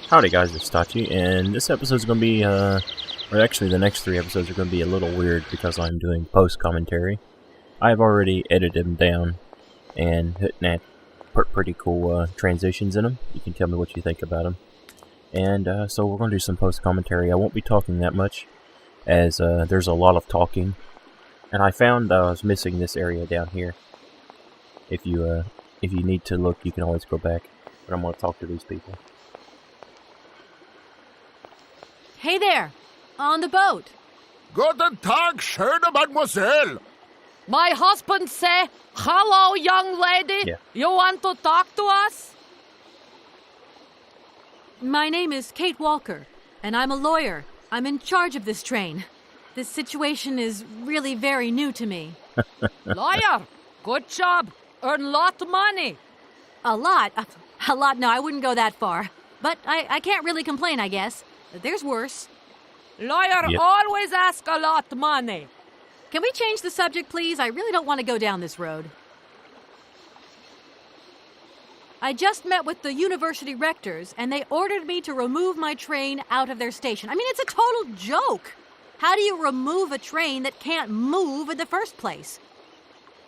Howdy guys, it's Tachi, and this episode's going to be, or actually the next 3 episodes are going to be a little weird because I'm doing post-commentary. I've already edited them down and put pretty cool transitions in them. You can tell me what you think about them. And so we're going to do some post-commentary. I won't be talking that much, as there's a lot of talking. And I found I was missing this area down here. If you need to look, you can always go back. But I'm going to talk to these people. Hey there, on the boat. Guten Tag, schöne Mademoiselle. My husband say, hello, young lady. Yeah. You want to talk to us? My name is Kate Walker, and I'm a lawyer. I'm in charge of this train. This situation is really very new to me. Lawyer, good job. Earn lot of money. A lot? A lot? No, I wouldn't go that far. But I can't really complain, I guess. There's worse. Lawyer always ask a lot of money. Can we change the subject, please? I really don't want to go down this road. I just met with the university rectors, and they ordered me to remove my train out of their station. I mean, it's a total joke. How do you remove a train that can't move in the first place?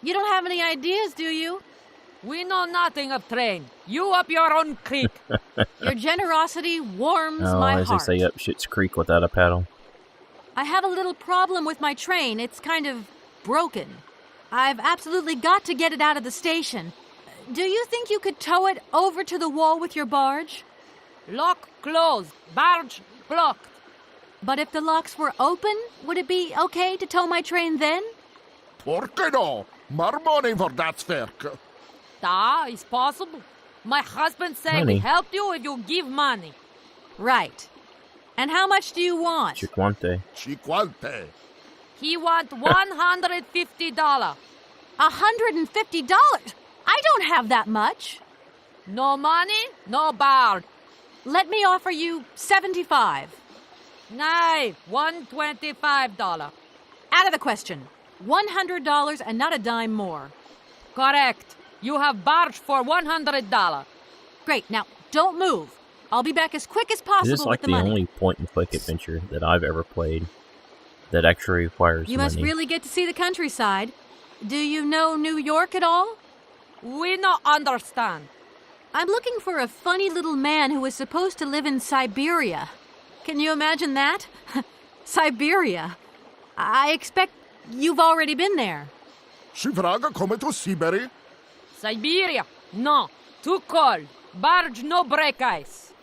You don't have any ideas, do you? We know nothing of train. You up your own creek. Your generosity warms my heart. As they say, up shit's creek without a paddle. I have a little problem with my train. It's kind of broken. I've absolutely got to get it out of the station. Do you think you could tow it over to the wall with your barge? Lock closed. Barge blocked. But if the locks were open, would it be okay to tow my train then? Porke no. More money for that work. It's possible. My husband say Money. we help you if you give money. Right. And how much do you want? Chiquante. Chiquante. He want $150. $150? I don't have that much. No money, no barge. Let me offer you $75. Nay, $125. Out of the question. $100 and not a dime more. Correct. You have barge for $100. Great. Now, don't move. I'll be back as quick as possible Is this like with the money. only point-and-click adventure that I've ever played that actually requires You money? must really get to see the countryside. Do you know New York at all? We not understand. I'm looking for a funny little man who is supposed to live in Syberia. Can you imagine that? Syberia. I expect you've already been there. She vraga komme to Syberia. Syberia? No. Too cold. Barge no break ice.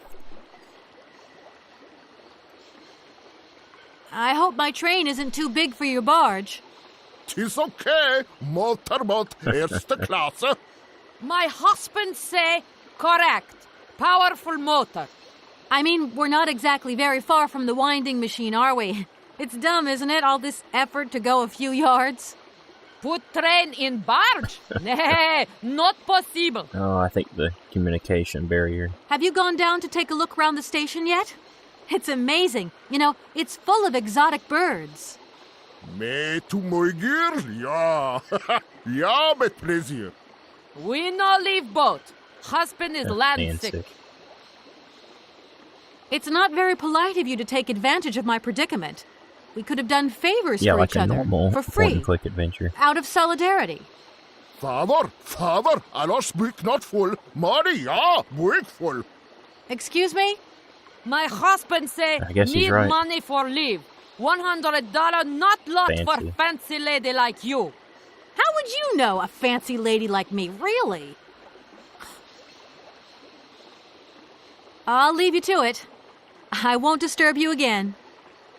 I hope my train isn't too big for your barge. Tis okay. Motorboat, erste Klasse. My husband say correct. Powerful motor. I mean, we're not exactly very far from the winding machine, are we? It's dumb, isn't it, all this effort to go a few yards? Put train in barge? Nay, not possible. Oh, I think the communication barrier. Have you gone down to take a look around the station yet? It's amazing. You know, it's full of exotic birds. Me to my girl? Ja. Ja, met plezier. We no leave boat. Husband is land sick. It's not very polite of you to take advantage of my predicament. We could have done favors for like each a other, normal for free, point-and-click adventure. out of solidarity. Father, alles brick not full. Money, ja, brick full. Excuse me? My husband say I guess he's need right. money for leave. $100 not lot for Fancy. fancy lady like you. How would you know a fancy lady like me, really? I'll leave you to it. I won't disturb you again.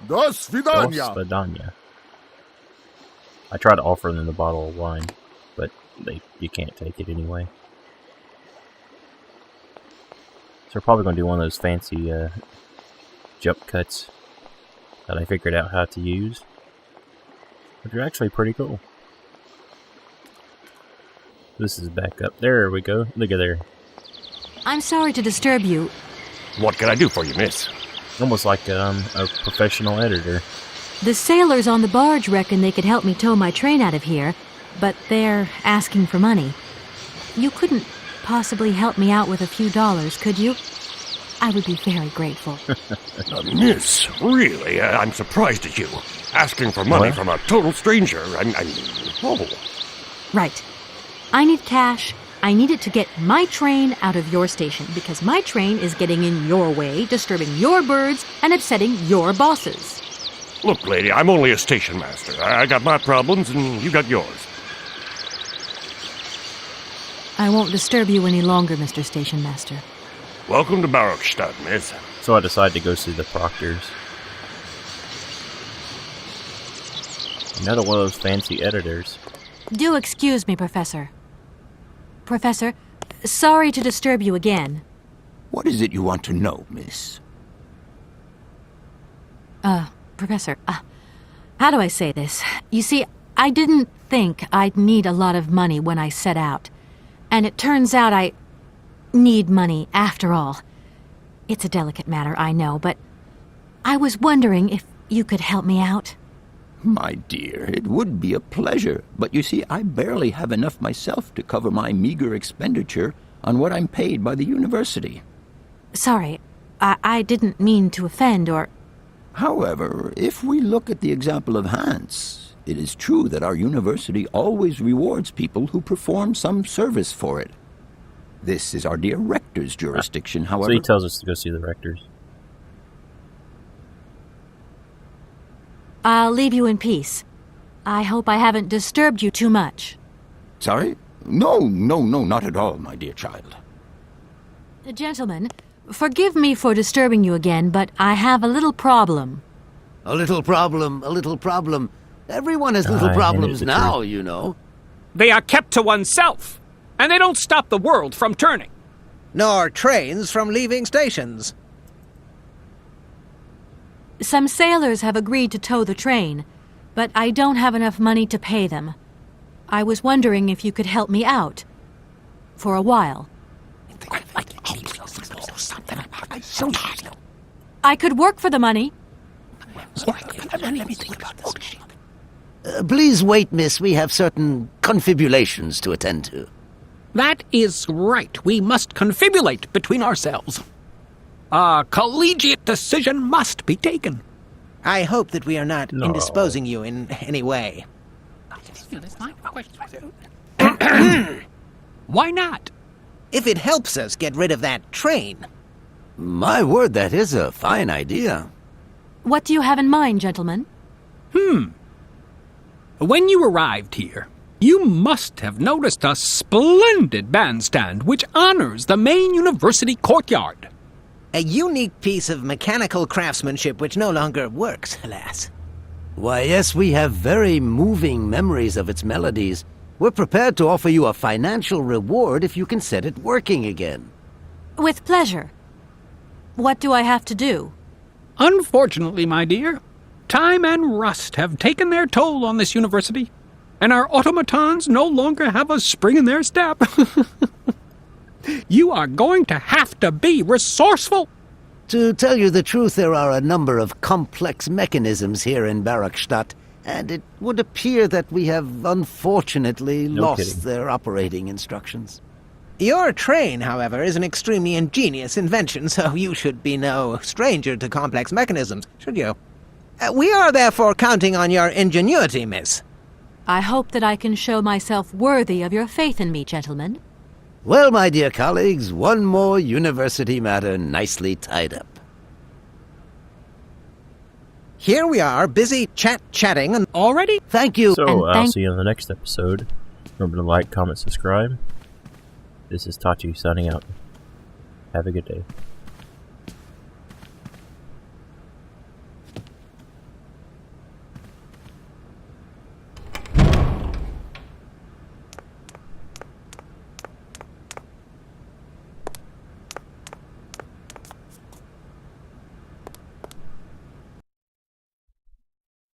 Do svidania. Dos Vidania. I tried to offer them the bottle of wine, but you can't take it anyway. So we're probably going to do one of those fancy jump cuts that I figured out how to use, which are actually pretty cool. This is back up. There we go. Look at there. I'm sorry to disturb you. What can I do for you, miss? Almost like a professional editor. The sailors on the barge reckon they could help me tow my train out of here, but they're asking for money. You couldn't possibly help me out with a few dollars, could you? I would be very grateful. Miss, really, I'm surprised at you. Asking for money What? from a total stranger. Oh. Right. I need cash. I need it to get my train out of your station because my train is getting in your way, disturbing your birds, and upsetting your bosses. Look, lady, I'm only a station master. I got my problems and you got yours. I won't disturb you any longer, Mr. Station Master. Welcome to Barrockstadt, miss. So I decided to go see the proctors. Another one of those fancy editors. Do excuse me, Professor. Professor, sorry to disturb you again. What is it you want to know, miss? Professor, how do I say this? You see, I didn't think I'd need a lot of money when I set out. And it turns out I need money after all. It's a delicate matter, I know, but I was wondering if you could help me out. My dear, it would be a pleasure, but you see, I barely have enough myself to cover my meager expenditure on what I'm paid by the university. Sorry, I didn't mean to offend or... However, if we look at the example of Hans, it is true that our university always rewards people who perform some service for it. This is our dear rector's jurisdiction, however... So he tells us to go see the rectors. I'll leave you in peace. I hope I haven't disturbed you too much. Sorry? No, not at all, my dear child. Gentlemen, forgive me for disturbing you again, but I have a little problem. A little problem. Everyone has little I problems hinted the now, truth. you know. They are kept to oneself, and they don't stop the world from turning. Nor trains from leaving stations. Some sailors have agreed to tow the train, but I don't have enough money to pay them. I was wondering if you could help me out. For a while. I could work for the money. Please wait, miss. We have certain confibulations to attend to. That is right. We must confibulate between ourselves. A collegiate decision must be taken. I hope that we are not No. indisposing you in any way. Why not? If it helps us get rid of that train. My word, that is a fine idea. What do you have in mind, gentlemen? When you arrived here, you must have noticed a splendid bandstand which honors the main university courtyard. A unique piece of mechanical craftsmanship which no longer works, alas. Why, yes, we have very moving memories of its melodies. We're prepared to offer you a financial reward if you can set it working again. With pleasure. What do I have to do? Unfortunately, my dear, time and rust have taken their toll on this university, and our automatons no longer have a spring in their step. You are going to have to be resourceful. To tell you the truth, there are a number of complex mechanisms here in Barrockstadt, and it would appear that we have unfortunately No lost kidding. their operating instructions. Your train, however, is an extremely ingenious invention, so you should be no stranger to complex mechanisms, should you? We are therefore counting on your ingenuity, miss. I hope that I can show myself worthy of your faith in me, gentlemen. Well, my dear colleagues, one more university matter nicely tied up. Here we are, busy chatting, and Already? Thank you. So And I'll thank- see you in the next episode. Remember to like, comment, subscribe. This is Tachi signing out. Have a good day.